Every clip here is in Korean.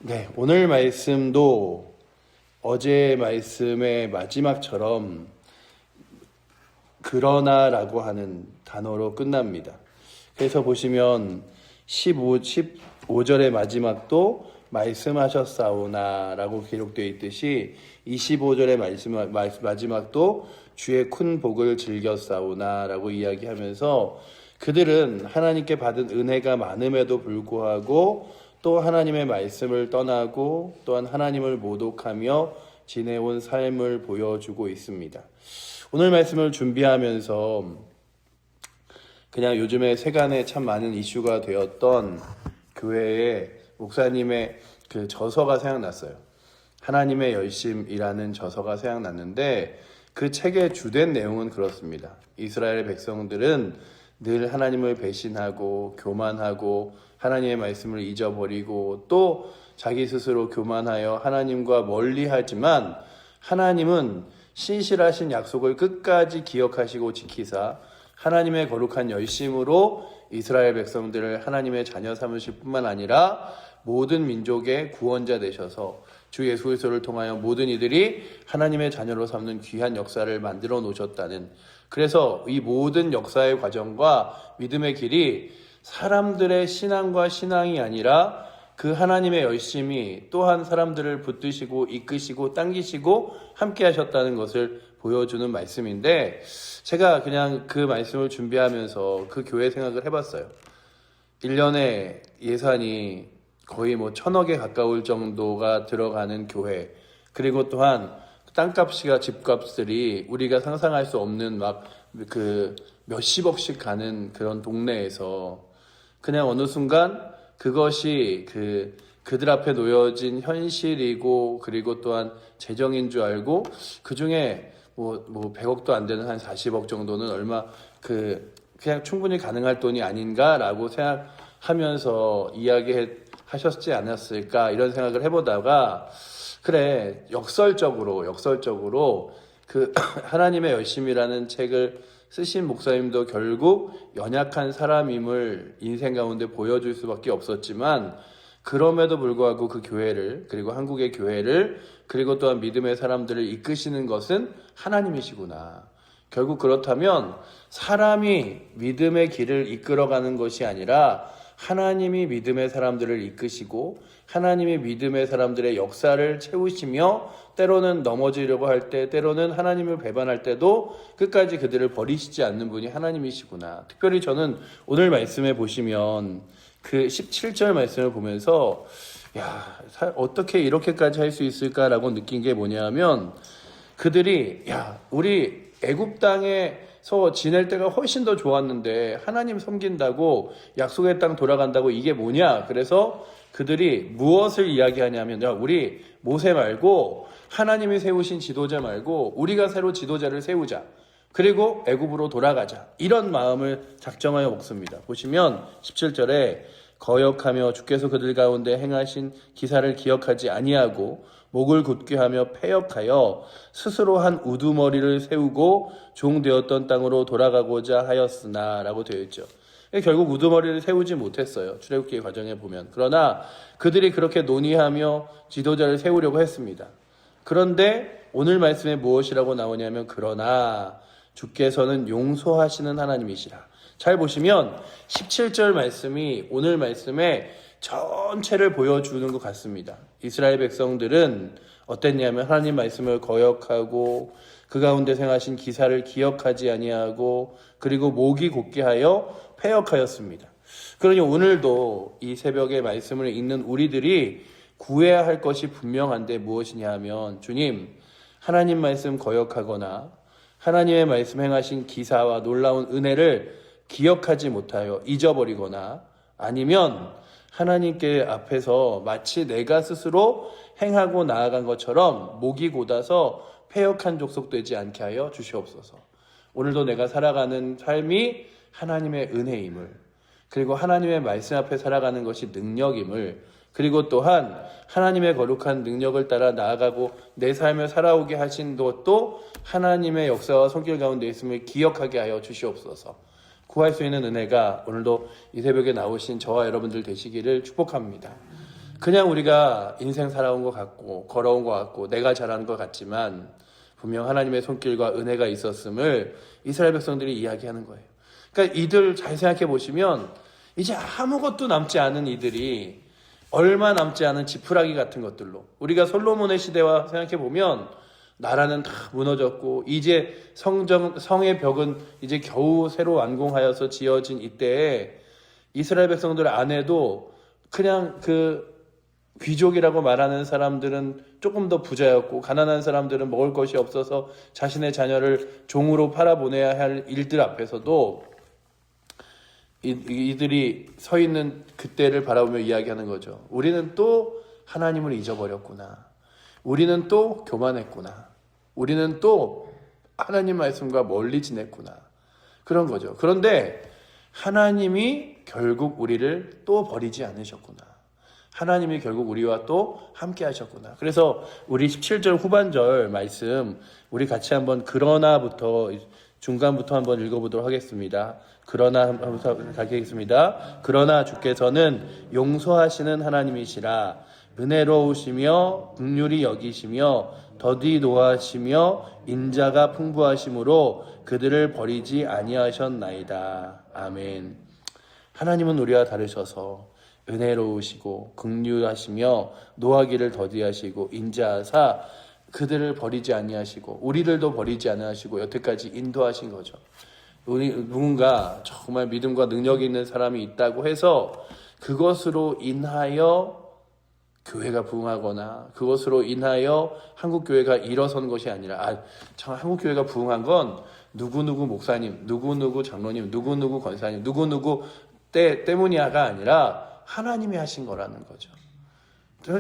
네, 오늘 말씀도 어제 말씀의 마지막처럼 그러나라고 하는 단어로 끝납니다. 그래서 보시면 15절의 마지막도 말씀하셨사오나라고 기록되어 있듯이 25절의 마지막도 주의 큰 복을 즐겼사오나라고 이야기하면서 그들은 하나님께 받은 은혜가 많음에도 불구하고 또 하나님의 말씀을 떠나고 또한 하나님을 모독하며 지내온 삶을 보여주고 있습니다. 오늘 말씀을 준비하면서 그냥 요즘에 세간에 참 많은 이슈가 되었던 교회의 목사님의 그 저서가 생각났어요. 하나님의 열심이라는 저서가 생각났는데 그 책의 주된 내용은 그렇습니다. 이스라엘 백성들은 늘 하나님을 배신하고 교만하고 하나님의 말씀을 잊어버리고 또 자기 스스로 교만하여 하나님과 멀리하지만 하나님은 신실하신 약속을 끝까지 기억하시고 지키사 하나님의 거룩한 열심으로 이스라엘 백성들을 하나님의 자녀 삼으실 뿐만 아니라 모든 민족의 구원자 되셔서 주 예수 그리스도를 통하여 모든 이들이 하나님의 자녀로 삼는 귀한 역사를 만들어 놓으셨다는, 그래서 이 모든 역사의 과정과 믿음의 길이 사람들의 신앙과 신앙이 아니라 그 하나님의 열심이 또한 사람들을 붙드시고 이끄시고 당기시고 함께 하셨다는 것을 보여주는 말씀인데, 제가 그냥 그 말씀을 준비하면서 그 교회 생각을 해봤어요. 1년에 예산이 거의 1,000억에 가까울 정도가 들어가는 교회, 그리고 또한 땅값이가 집값들이 우리가 상상할 수 없는 막 그 몇십억씩 가는 그런 동네에서 그냥 어느 순간 그것이 그들 앞에 놓여진 현실이고 그리고 또한 재정인 줄 알고 그 중에 뭐 100억도 안 되는 한 40억 정도는 얼마 그냥 충분히 가능할 돈이 아닌가라고 생각하면서 이야기하셨지 않았을까 이런 생각을 해보다가, 그래, 역설적으로 그 하나님의 열심이라는 책을 쓰신 목사님도 결국 연약한 사람임을 인생 가운데 보여줄 수밖에 없었지만, 그럼에도 불구하고 그 교회를, 그리고 한국의 교회를, 그리고 또한 믿음의 사람들을 이끄시는 것은 하나님이시구나. 결국 그렇다면 사람이 믿음의 길을 이끌어가는 것이 아니라 하나님이 믿음의 사람들을 이끄시고 하나님이 믿음의 사람들의 역사를 채우시며 때로는 넘어지려고 할 때, 때로는 하나님을 배반할 때도 끝까지 그들을 버리시지 않는 분이 하나님이시구나. 특별히 저는 오늘 말씀에 보시면 그 17절 말씀을 보면서 어떻게 이렇게까지 할 수 있을까라고 느낀 게 뭐냐면, 그들이 우리 애굽 땅에서 지낼 때가 훨씬 더 좋았는데 하나님 섬긴다고 약속의 땅 돌아간다고 이게 뭐냐. 그래서 그들이 무엇을 이야기하냐면, 우리 모세 말고 하나님이 세우신 지도자 말고 우리가 새로 지도자를 세우자, 그리고 애굽으로 돌아가자, 이런 마음을 작정하여 먹습니다. 보시면 17절에 거역하며 주께서 그들 가운데 행하신 기사를 기억하지 아니하고 목을 굳게 하며 패역하여 스스로 한 우두머리를 세우고 종되었던 땅으로 돌아가고자 하였으나 라고 되어 있죠. 결국 우두머리를 세우지 못했어요. 출애굽기 과정에 보면. 그러나 그들이 그렇게 논의하며 지도자를 세우려고 했습니다. 그런데 오늘 말씀에 무엇이라고 나오냐면, 그러나 주께서는 용서하시는 하나님이시라. 잘 보시면 17절 말씀이 오늘 말씀의 전체를 보여주는 것 같습니다. 이스라엘 백성들은 어땠냐면 하나님 말씀을 거역하고 그 가운데 행하신 기사를 기억하지 아니하고 그리고 목이 곧게 하여 패역하였습니다. 그러니 오늘도 이 새벽에 말씀을 읽는 우리들이 구해야 할 것이 분명한데 무엇이냐 하면, 주님, 하나님 말씀 거역하거나 하나님의 말씀 행하신 기사와 놀라운 은혜를 기억하지 못하여 잊어버리거나, 아니면 하나님께 앞에서 마치 내가 스스로 행하고 나아간 것처럼 목이 곧아서 패역한 족속 되지 않게 하여 주시옵소서. 오늘도 내가 살아가는 삶이 하나님의 은혜임을, 그리고 하나님의 말씀 앞에 살아가는 것이 능력임을, 그리고 또한 하나님의 거룩한 능력을 따라 나아가고 내 삶을 살아오게 하신 것도 하나님의 역사와 손길 가운데 있음을 기억하게 하여 주시옵소서. 구할 수 있는 은혜가 오늘도 이 새벽에 나오신 저와 여러분들 되시기를 축복합니다. 그냥 우리가 인생 살아온 것 같고 걸어온 것 같고 내가 잘하는 것 같지만 분명 하나님의 손길과 은혜가 있었음을 이스라엘 백성들이 이야기하는 거예요. 그러니까 이들 잘 생각해 보시면 이제 아무것도 남지 않은 이들이 얼마 남지 않은 지푸라기 같은 것들로, 우리가 솔로몬의 시대와 생각해 보면 나라는 다 무너졌고 이제 성의 벽은 이제 겨우 새로 완공하여서 지어진 이때에 이스라엘 백성들 안에도 그냥 그 귀족이라고 말하는 사람들은 조금 더 부자였고 가난한 사람들은 먹을 것이 없어서 자신의 자녀를 종으로 팔아보내야 할 일들 앞에서도 이들이 서 있는 그때를 바라보며 이야기하는 거죠. 우리는 또 하나님을 잊어버렸구나. 우리는 또 교만했구나. 우리는 또 하나님 말씀과 멀리 지냈구나. 그런 거죠. 그런데 하나님이 결국 우리를 또 버리지 않으셨구나. 하나님이 결국 우리와 또 함께 하셨구나. 그래서 우리 17절 후반절 말씀 우리 같이 한번 그러나부터 중간부터 한번 읽어보도록 하겠습니다. 그러나부터 가겠습니다. 그러나 주께서는 용서하시는 하나님이시라. 은혜로우시며 긍휼히 여기시며 더디 노하시며 인자가 풍부하심으로 그들을 버리지 아니하셨나이다. 아멘. 하나님은 우리와 다르셔서 은혜로우시고 긍휼하시며 노하기를 더디하시고 인자하사 그들을 버리지 아니하시고 우리들도 버리지 아니하시고 여태까지 인도하신 거죠. 우리 누군가 정말 믿음과 능력이 있는 사람이 있다고 해서 그것으로 인하여 교회가 부흥하거나 그것으로 인하여 한국교회가 일어선 것이 아니라 참 한국교회가 부흥한 건 누구누구 목사님, 누구누구 장로님, 누구누구 권사님, 누구누구 때문이야가 아니라 하나님이 하신 거라는 거죠.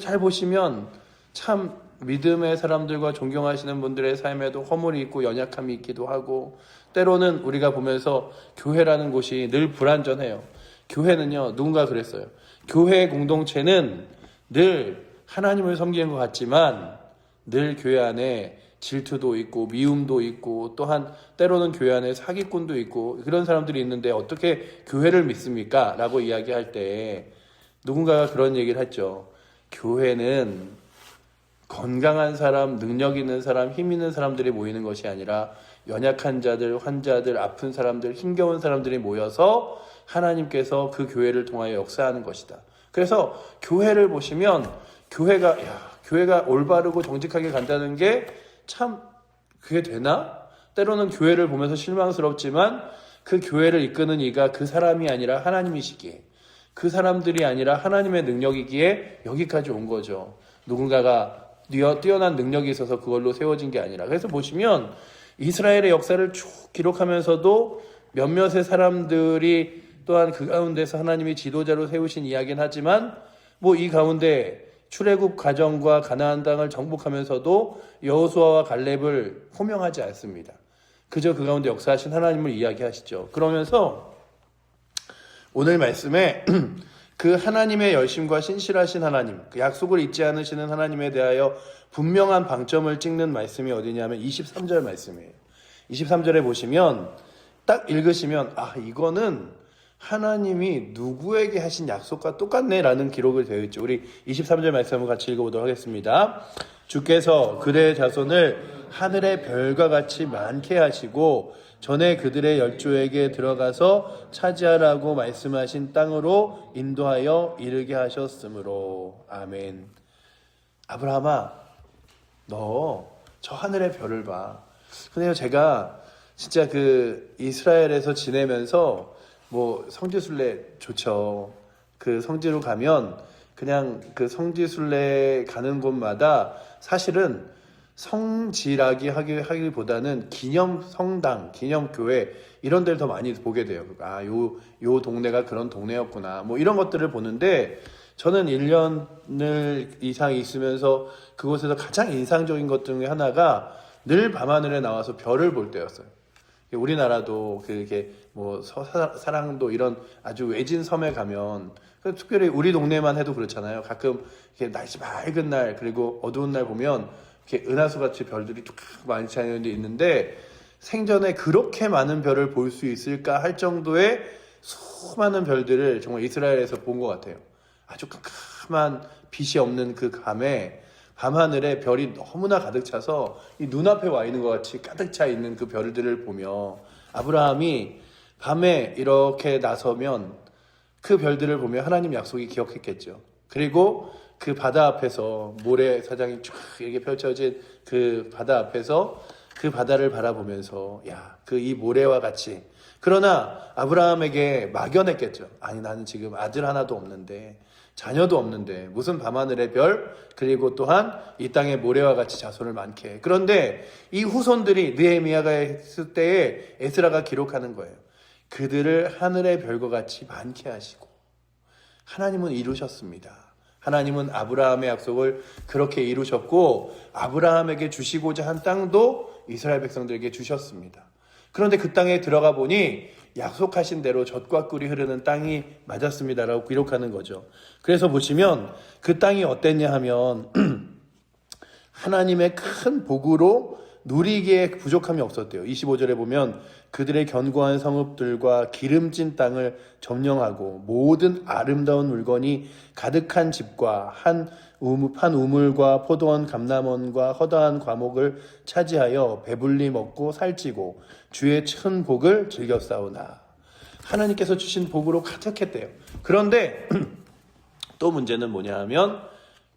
잘 보시면 참 믿음의 사람들과 존경하시는 분들의 삶에도 허물이 있고 연약함이 있기도 하고 때로는 우리가 보면서 교회라는 곳이 늘 불완전해요. 교회는요, 누군가 그랬어요. 교회 공동체는 늘 하나님을 섬기는 것 같지만 늘 교회 안에 질투도 있고 미움도 있고 또한 때로는 교회 안에 사기꾼도 있고 그런 사람들이 있는데 어떻게 교회를 믿습니까? 라고 이야기할 때 누군가가 그런 얘기를 했죠. 교회는 건강한 사람, 능력 있는 사람, 힘 있는 사람들이 모이는 것이 아니라 연약한 자들, 환자들, 아픈 사람들, 힘겨운 사람들이 모여서 하나님께서 그 교회를 통하여 역사하는 것이다. 그래서 교회를 보시면 교회가 올바르고 정직하게 간다는 게 참 그게 되나? 때로는 교회를 보면서 실망스럽지만 그 교회를 이끄는 이가 그 사람이 아니라 하나님이시기에 그 사람들이 아니라 하나님의 능력이기에 여기까지 온 거죠. 누군가가 뛰어난 능력이 있어서 그걸로 세워진 게 아니라. 그래서 보시면 이스라엘의 역사를 쭉 기록하면서도 몇몇의 사람들이 또한 그 가운데서 하나님이 지도자로 세우신 이야기는 하지만 이 가운데 출애굽 과정과 가나안 땅을 정복하면서도 여호수아와 갈렙을 호명하지 않습니다. 그저 그 가운데 역사하신 하나님을 이야기하시죠. 그러면서 오늘 말씀에 그 하나님의 열심과 신실하신 하나님, 그 약속을 잊지 않으시는 하나님에 대하여 분명한 방점을 찍는 말씀이 어디냐면 23절 말씀이에요. 23절에 보시면 딱 읽으시면 이거는 하나님이 누구에게 하신 약속과 똑같네 라는 기록을 되어 있죠. 우리 23절 말씀 한번 같이 읽어보도록 하겠습니다. 주께서 그들의 자손을 하늘의 별과 같이 많게 하시고 전에 그들의 열조에게 들어가서 차지하라고 말씀하신 땅으로 인도하여 이르게 하셨으므로. 아멘. 아브라함아, 너 저 하늘의 별을 봐. 근데요, 제가 진짜 그 이스라엘에서 지내면서 성지순례 좋죠. 그 성지로 가면 그냥 그 성지순례 가는 곳마다 사실은 성지라기 하기보다는 기념 성당, 기념 교회 이런 데를 더 많이 보게 돼요. 요 동네가 그런 동네였구나. 이런 것들을 보는데 저는 1년을 이상 있으면서 그곳에서 가장 인상적인 것 중에 하나가 늘 밤하늘에 나와서 별을 볼 때였어요. 우리나라도 그게 사랑도 이런 아주 외진 섬에 가면 특별히 우리 동네만 해도 그렇잖아요. 가끔 이렇게 날씨 맑은 날 그리고 어두운 날 보면 이렇게 은하수같이 별들이 쭉 많이 차는 데 있는데 생전에 그렇게 많은 별을 볼 수 있을까 할 정도의 수많은 별들을 정말 이스라엘에서 본 것 같아요. 아주 캄캄한 빛이 없는 그 밤하늘에 별이 너무나 가득 차서 이 눈앞에 와 있는 것 같이 가득 차 있는 그 별들을 보며 아브라함이 밤에 이렇게 나서면 그 별들을 보며 하나님 약속이 기억했겠죠. 그리고 그 바다 앞에서 모래사장이 쫙 이렇게 펼쳐진 그 바다 앞에서 그 바다를 바라보면서 그 이 모래와 같이, 그러나 아브라함에게 막연했겠죠. 아니, 나는 지금 아들 하나도 없는데, 자녀도 없는데 무슨 밤하늘의 별, 그리고 또한 이 땅의 모래와 같이 자손을 많게 해. 그런데 이 후손들이 느헤미야가 했을 때에 에스라가 기록하는 거예요. 그들을 하늘의 별과 같이 많게 하시고, 하나님은 이루셨습니다. 하나님은 아브라함의 약속을 그렇게 이루셨고, 아브라함에게 주시고자 한 땅도 이스라엘 백성들에게 주셨습니다. 그런데 그 땅에 들어가 보니 약속하신 대로 젖과 꿀이 흐르는 땅이 맞았습니다라고 기록하는 거죠. 그래서 보시면 그 땅이 어땠냐 하면 하나님의 큰 복으로 누리기에 부족함이 없었대요. 25절에 보면 그들의 견고한 성읍들과 기름진 땅을 점령하고 모든 아름다운 물건이 가득한 집과 한 우물과 포도원 감람원과 허다한 과목을 차지하여 배불리 먹고 살찌고 주의 큰 복을 즐겼사오나. 하나님께서 주신 복으로 가득했대요. 그런데 또 문제는 뭐냐 하면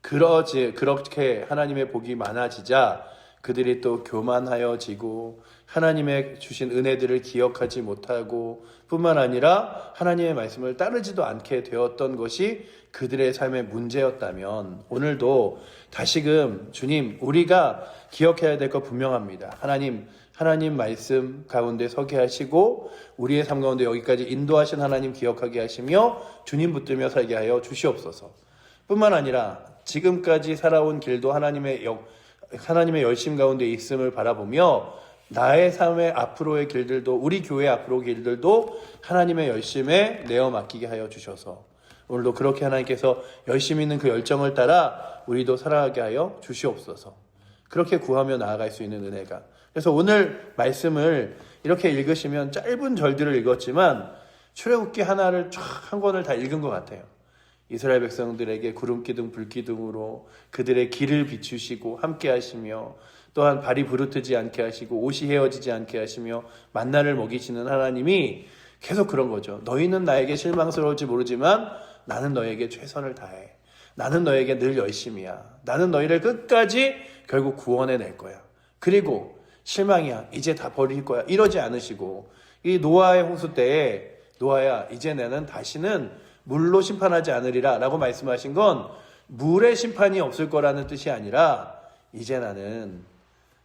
그렇게 하나님의 복이 많아지자 그들이 또 교만하여지고 하나님의 주신 은혜들을 기억하지 못하고 뿐만 아니라 하나님의 말씀을 따르지도 않게 되었던 것이 그들의 삶의 문제였다면, 오늘도 다시금 주님, 우리가 기억해야 될 것 분명합니다. 하나님 말씀 가운데 서게 하시고 우리의 삶 가운데 여기까지 인도하신 하나님 기억하게 하시며 주님 붙들며 살게 하여 주시옵소서. 뿐만 아니라 지금까지 살아온 길도 하나님의 열심 가운데 있음을 바라보며 나의 삶의 앞으로의 길들도, 우리 교회 앞으로 길들도 하나님의 열심에 내어 맡기게 하여 주셔서 오늘도 그렇게 하나님께서 열심히 있는 그 열정을 따라 우리도 살아가게 하여 주시옵소서. 그렇게 구하며 나아갈 수 있는 은혜가. 그래서 오늘 말씀을 이렇게 읽으시면 짧은 절들을 읽었지만 출애굽기 하나를 쫙 한 권을 다 읽은 것 같아요. 이스라엘 백성들에게 구름기둥 불기둥으로 그들의 길을 비추시고 함께 하시며, 또한 발이 부르트지 않게 하시고 옷이 헤어지지 않게 하시며 만나를 먹이시는 하나님이 계속 그런 거죠. 너희는 나에게 실망스러울지 모르지만 나는 너에게 최선을 다해. 나는 너에게 늘 열심이야. 나는 너희를 끝까지 결국 구원해낼 거야. 그리고 실망이야, 이제 다 버릴 거야, 이러지 않으시고, 이 노아의 홍수 때에 노아야, 이제 나는 다시는 물로 심판하지 않으리라 라고 말씀하신 건 물의 심판이 없을 거라는 뜻이 아니라, 이제 나는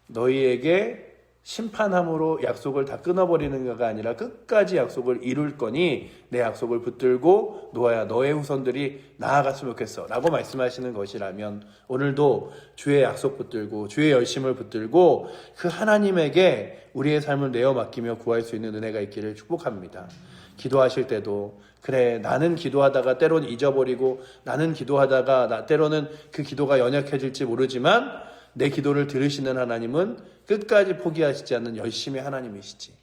너희에게 심판함으로 약속을 다 끊어버리는 것가 아니라 끝까지 약속을 이룰 거니 내 약속을 붙들고 노아야, 너의 후손들이 나아갔으면 좋겠어 라고 말씀하시는 것이라면, 오늘도 주의 약속 붙들고 주의 열심을 붙들고 그 하나님에게 우리의 삶을 내어 맡기며 구할 수 있는 은혜가 있기를 축복합니다. 기도하실 때도 그래, 나는 기도하다가 때론 잊어버리고, 나는 기도하다가 때로는 그 기도가 연약해질지 모르지만 내 기도를 들으시는 하나님은 끝까지 포기하시지 않는 열심의 하나님이시지.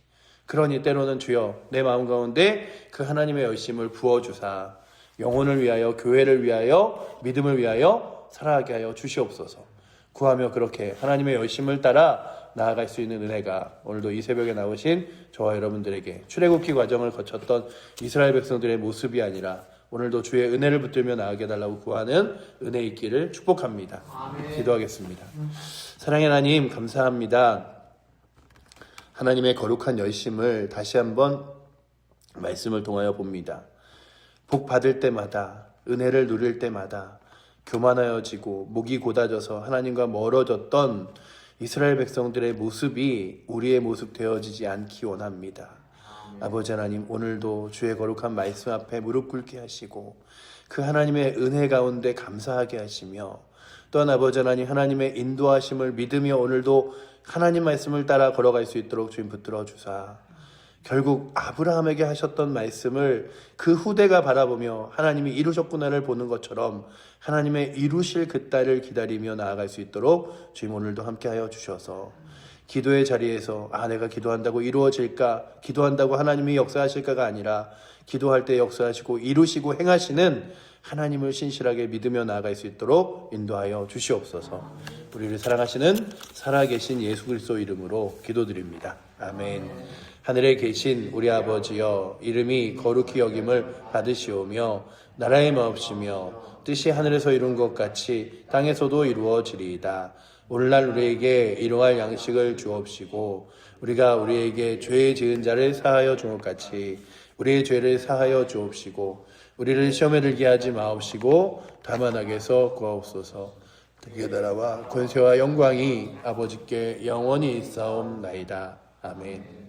그러니 때로는 주여, 내 마음 가운데 그 하나님의 열심을 부어주사 영혼을 위하여, 교회를 위하여, 믿음을 위하여 살아가게 하여 주시옵소서. 구하며 그렇게 하나님의 열심을 따라 나아갈 수 있는 은혜가 오늘도 이 새벽에 나오신 저와 여러분들에게 출애굽기 과정을 거쳤던 이스라엘 백성들의 모습이 아니라 오늘도 주의 은혜를 붙들며 나아게 달라고 구하는 은혜 있기를 축복합니다. 아멘. 기도하겠습니다. 사랑의 하나님, 감사합니다. 하나님의 거룩한 열심을 다시 한번 말씀을 통하여 봅니다. 복 받을 때마다, 은혜를 누릴 때마다 교만하여지고 목이 곧아져서 하나님과 멀어졌던 이스라엘 백성들의 모습이 우리의 모습 되어지지 않기 원합니다. 아버지 하나님, 오늘도 주의 거룩한 말씀 앞에 무릎 꿇게 하시고 그 하나님의 은혜 가운데 감사하게 하시며, 또한 아버지 하나님, 하나님의 인도하심을 믿으며 오늘도 하나님 말씀을 따라 걸어갈 수 있도록 주님 붙들어 주사, 결국 아브라함에게 하셨던 말씀을 그 후대가 바라보며 하나님이 이루셨구나를 보는 것처럼 하나님의 이루실 그 때를 기다리며 나아갈 수 있도록 주님 오늘도 함께하여 주셔서, 기도의 자리에서 내가 기도한다고 이루어질까, 기도한다고 하나님이 역사하실까가 아니라 기도할 때 역사하시고 이루시고 행하시는 하나님을 신실하게 믿으며 나아갈 수 있도록 인도하여 주시옵소서. 우리를 사랑하시는 살아계신 예수 그리스도 이름으로 기도드립니다. 아멘. 하늘에 계신 우리 아버지여, 이름이 거룩히 여김을 받으시오며 나라의 마옵시며 뜻이 하늘에서 이룬 것 같이 땅에서도 이루어지리이다. 오늘날 우리에게 일용할 양식을 주옵시고 우리가 우리에게 죄 지은 자를 사하여 준 것 같이 우리의 죄를 사하여 주옵시고 우리를 시험에 들게 하지 마옵시고 다만 악에서 구하옵소서. 그의 나라와 권세와 영광이 아버지께 영원히 있사옵나이다. 아멘.